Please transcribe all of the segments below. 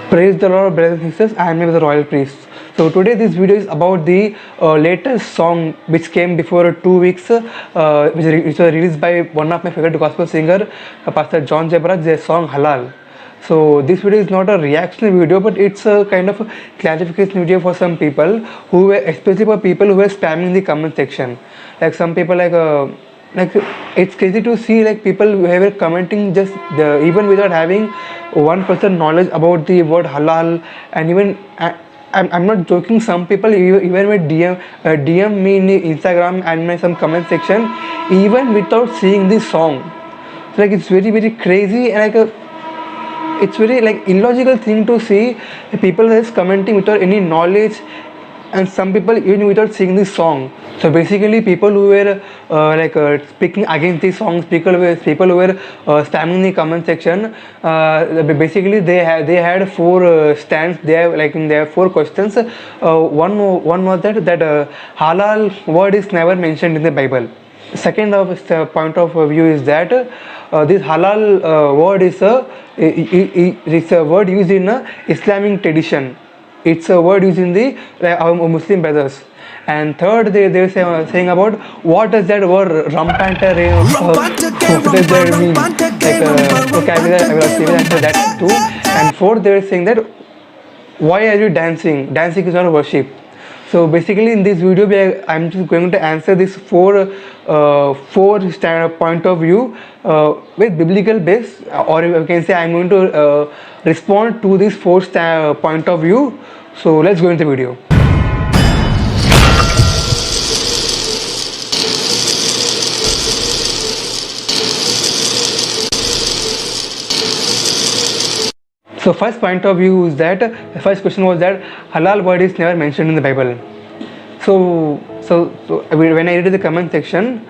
Praise the Lord, brothers and sisters. I am the Royal Priest. So today this video is about the latest song which came before 2 weeks, which was released by one of my favorite gospel singer, Pastor John Zebraj. Their song Halal. So this video is not a reaction video, but it's a kind of a clarification video for some people who were, especially for people who were spamming the comment section. Like some people like it's crazy to see like people who were commenting just even without having 1% knowledge about the word halal. And even I'm not joking, some people even with DM me in the Instagram and my some comment section even without seeing the song. So like it's very crazy, and it's very like illogical thing to see people just commenting without any knowledge, and some people even without seeing the song. So basically people who were speaking against these songs, people who were spamming the comment section, basically they had four stands. They have like in their four questions. One was that halal word is never mentioned in the Bible. Second point of view is that this halal word is it's a word used in Islamic tradition. It's a word used in the our Muslim brothers. And third, they were saying about what does that word rampant what does that mean, like vocabulary. I will answer that too. And fourth, they were saying that why are you dancing? Dancing is not worship. So basically in this video I'm just going to answer this four point of view with biblical base, or you can say I'm going to respond to this four point of view. So let's go into the video. So first point of view is that the first question was that halal word is never mentioned in the Bible. So when I read the comment section,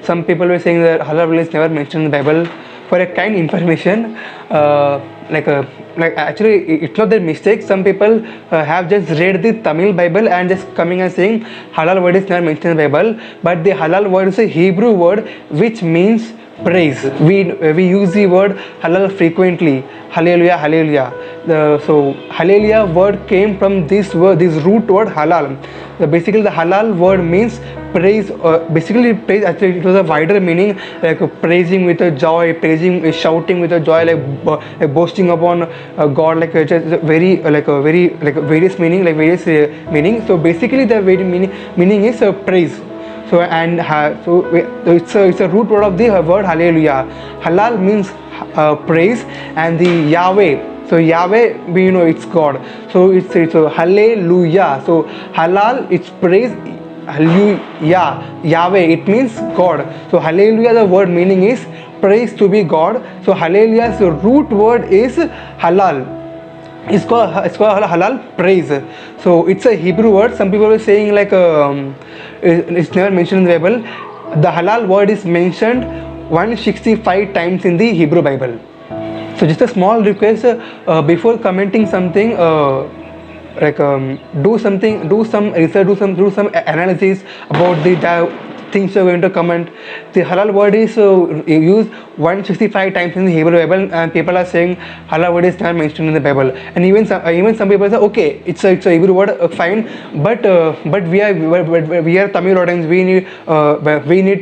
some people were saying that halal word is never mentioned in the Bible. For a kind information, actually it's not their mistake. Some people have just read the Tamil Bible and just coming and saying halal word is never mentioned in the Bible. But the halal word is a Hebrew word which means praise. We use the word halal frequently. Hallelujah, hallelujah. So hallelujah word came from this root word halal. Basically the halal word means praise. Basically praise, actually it was a wider meaning, like praising with a joy, praising, shouting with a joy, like boasting upon God, like it's a very various meaning, like various meaning. So basically the very meaning is praise. So it's a root word of the word hallelujah. Halal means praise, and the Yahweh. So Yahweh, we know it's God. So it's hallelujah. So halal, it's praise. Hallelujah, Yahweh, it means God. So hallelujah, the word meaning is praise to be God. So hallelujah's root word is halal. It's called halal, praise. So it's a Hebrew word. Some people are saying like it's never mentioned in the Bible. The halal word is mentioned 165 times in the Hebrew Bible. So just a small request, before commenting something, do some research, do some analysis about the things you're going to comment. The halal word is used 165 times in the Hebrew Bible, and people are saying halal word is not mentioned in the Bible. And even some people say, okay, it's a Hebrew word, fine, but we are Tamil audience. We need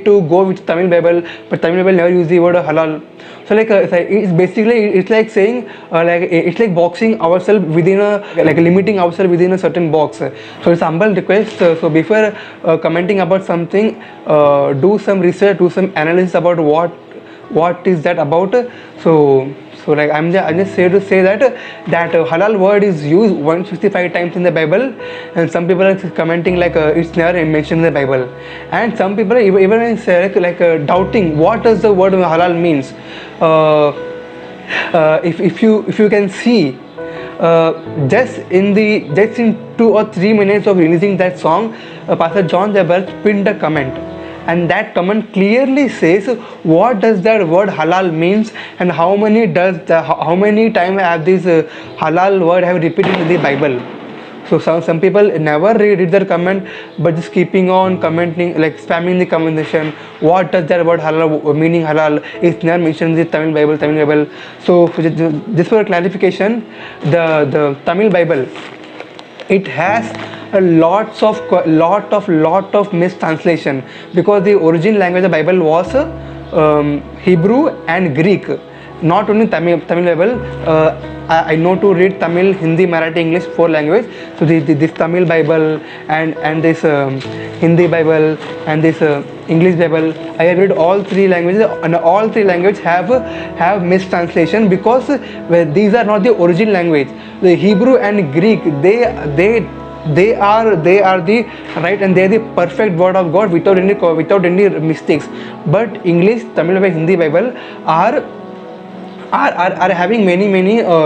to go with Tamil Bible, but Tamil Bible never use the word halal. So it's basically it's like saying it's like boxing ourselves within limiting ourselves within a certain box. So it's a humble request. So before commenting about something, do some research, do some analysis about what is that about. So I'm just here to say that halal word is used 165 times in the Bible, and some people are commenting like it's never mentioned in the Bible, and some people are even say doubting what does the word halal means. If you can see, just in 2 or 3 minutes of releasing that song, Pastor John Zebraj pinned a comment, and that comment clearly says what does that word halal means, and how many times have this halal word have repeated in the Bible. So some people never read their comment, but just keeping on commenting, like spamming the comment section. What does that word halal meaning? Halal is never mentioned in the Tamil Bible. Tamil Bible. So just for clarification, the Tamil Bible, it has a lot of mistranslation, because the origin language of the Bible was Hebrew and Greek. Not only Tamil Bible, I know to read Tamil, Hindi, Marathi, English, 4 language. So this Tamil Bible and this Hindi Bible and this English Bible, I have read all 3 languages, and all 3 languages have mistranslation, because these are not the origin language. The Hebrew and Greek, they are the right, and they are the perfect word of God without any mistakes. But English, Tamil Bible, Hindi Bible are having many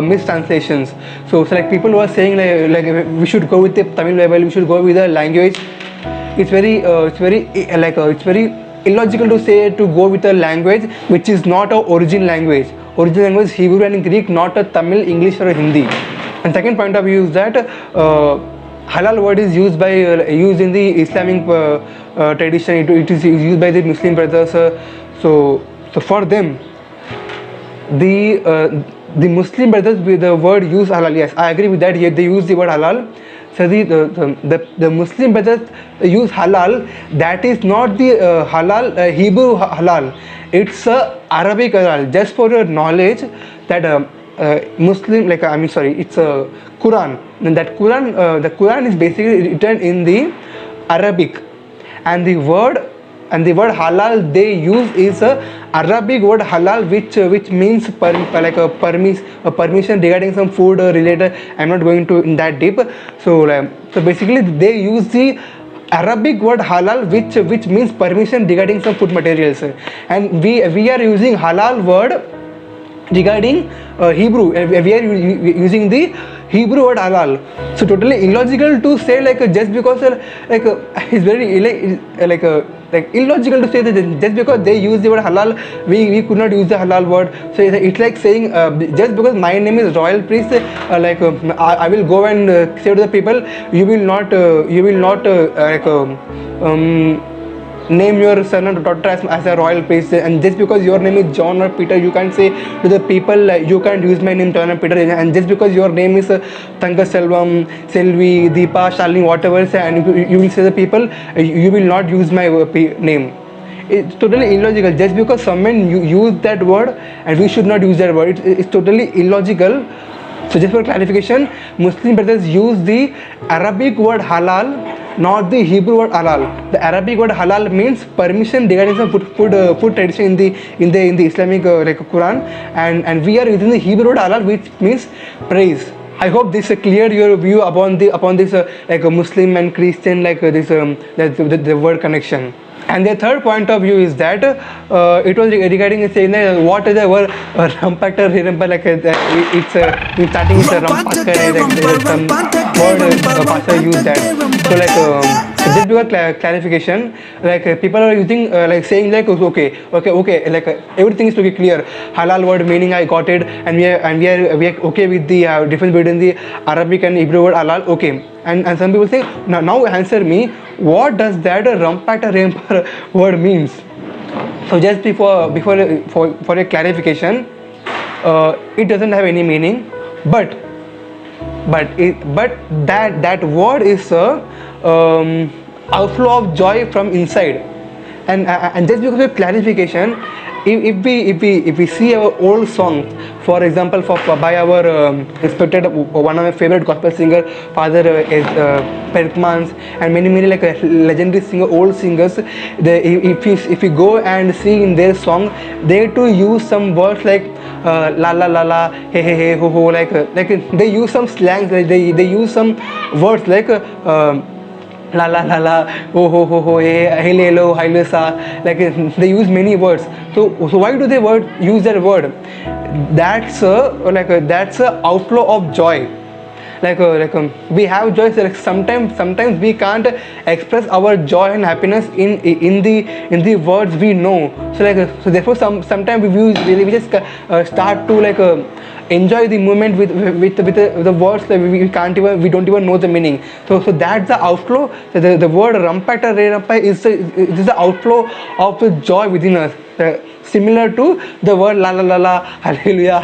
mistranslations. So like people who are saying like we should go with the Tamil Bible, we should go with the language. It's very illogical to say to go with a language which is not our origin language. Origin language is Hebrew and Greek, not a Tamil, English or a Hindi. And second point of view is that halal word is used in the Islamic tradition. It is used by the Muslim brothers. So for them, the Muslim brothers with the word use halal. Yes, I agree with that. Yet they use the word halal. So the Muslim brothers use halal. That is not the halal Hebrew halal. It's Arabic halal. Just for your knowledge, that Muslim, it's a Quran. And that Quran, the Quran is basically written in the Arabic, and the word halal they use is a Arabic word halal, which means permission regarding some food related. I'm not going to in that deep. So basically they use the Arabic word halal, which means permission regarding some food materials, and we are using halal word regarding Hebrew. We are using the Hebrew word halal. So totally illogical to say just because it's very illogical to say that just because they use the word halal, we could not use the halal word. So it's like saying just because my name is Royal Priest, I will go and say to the people, you will not name your son or daughter as a royal priest, and just because your name is John or Peter, you can't say to the people you can't use my name John or Peter, and just because your name is Tanga Selvam, Selvi, Deepa, Shalini, whatever, and you will say the people you will not use my name. It's totally illogical. Just because someone use that word and we should not use that word, it's totally illogical. So just for clarification, Muslim brothers use the Arabic word halal, not the Hebrew word halal. The Arabic word halal means permission regarding some food tradition in the Islamic Quran, and we are using the Hebrew word halal, which means praise. I hope this cleared your view upon this a Muslim and Christian the word connection. And the third point of view is that it was regarding saying that what is the word rampakar, it's starting with some word pastor use that. So just because clarification, people are using saying okay, everything is to be clear. Halal word meaning I got it, and we are okay with the difference between the Arabic and Hebrew word halal. Okay, and some people say now answer me, what does that rampar word means? So just for a clarification, it doesn't have any meaning, but that word is a outflow of joy from inside, and just because of clarification, if we see our old songs, for example, by our respected one of my favorite gospel singer, Father Perkmans, and many legendary old singers, if you go and see in their song, they too use some words like la la la la, hey hey hey, ho ho, like they use some slangs, they use some words like la la la la, oh ho ho ho, hey hello, hi sa, they use many words. So why do they use that word? That's a outflow of joy. we have joy. So, like sometimes we can't express our joy and happiness in the words we know. So so therefore sometimes we just start to enjoy the moment with the words that we don't even know the meaning. So that's the outflow. So the word rampata re rampa is the outflow of the joy within us. Similar to the word la la la la, hallelujah,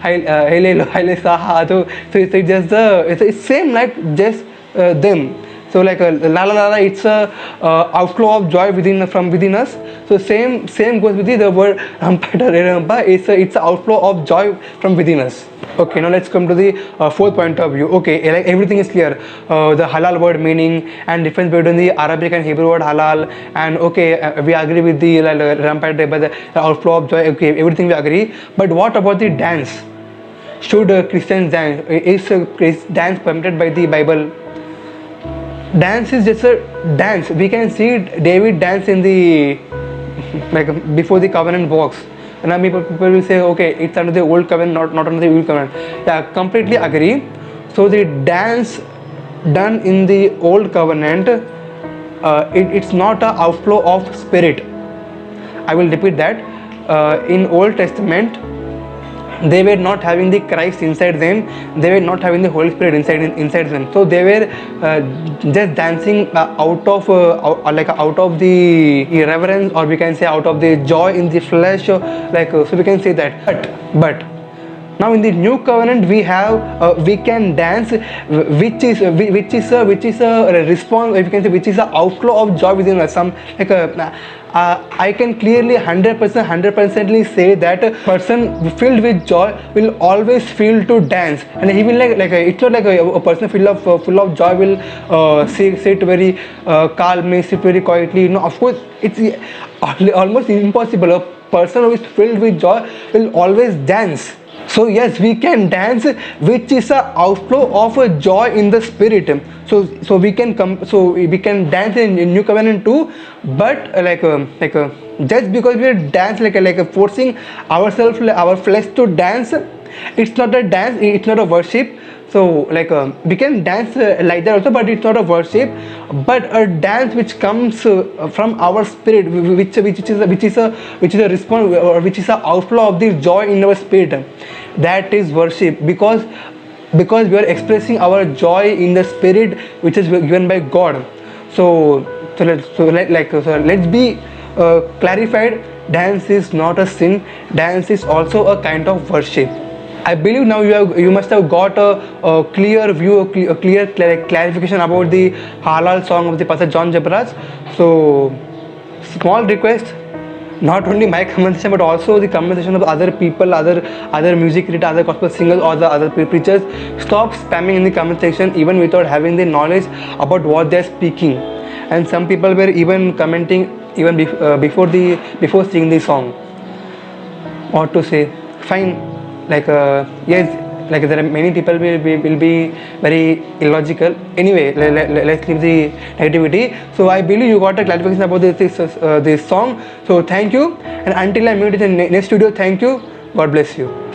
haile saha. So it's just it's same like just them. So la la la la, it's a outflow of joy from within us. So same goes with the word rampata re rampa. It's an outflow of joy from within us. Okay, now let's come to the fourth point of view. Okay, like everything is clear. The halal word meaning and difference between the Arabic and Hebrew word halal. And okay, we agree with the rampant, but the outflow of joy. Okay, everything we agree. But what about the dance? Should Christians dance? Is dance permitted by the Bible? Dance is just a dance. We can see David dance in the before the covenant box. And I mean, people will say, okay, it's under the old covenant, not under the old covenant. Yeah, completely agree. So the dance done in the old covenant, it's not an outflow of spirit. I will repeat that. In Old Testament, they were not having the Christ inside them. They were not having the Holy Spirit inside them. So they were just dancing out of the irreverence, or we can say out of the joy in the flesh. So we can say that. But now in the new covenant we have we can dance, which is a response, if you can say, which is an outflow of joy within us. I can clearly 100% say that a person filled with joy will always feel to dance, and he will it's not like a person full of joy will sit very calmly, sit very quietly. No, of course it's almost impossible. A person who is filled with joy will always dance. So yes, we can dance, which is a outflow of a joy in the spirit. So we can dance in new covenant too. But just because we dance forcing ourselves, our flesh to dance, it's not a dance. It's not a worship. So we can dance like that also, but it's not a worship, but a dance which comes from our spirit, which is a response, or which is a outflow of the joy in our spirit. That is worship, because we are expressing our joy in the spirit, which is given by God. So let's be clarified. Dance is not a sin. Dance is also a kind of worship. I believe now you must have got a clear view, a clear clarification about the halal song of the Pastor John Jabraj. So small request, not only my conversation but also the conversation of other people, other music creators, other gospel singers, or the other preachers. Stop spamming in the comment section even without having the knowledge about what they're speaking. And some people were even commenting even before singing the song. What to say? Fine. Yes, there are many people will be very illogical. Anyway, let's leave the negativity. So I believe you got a clarification about this song. So thank you, and until I meet in the next video, thank you. God bless you.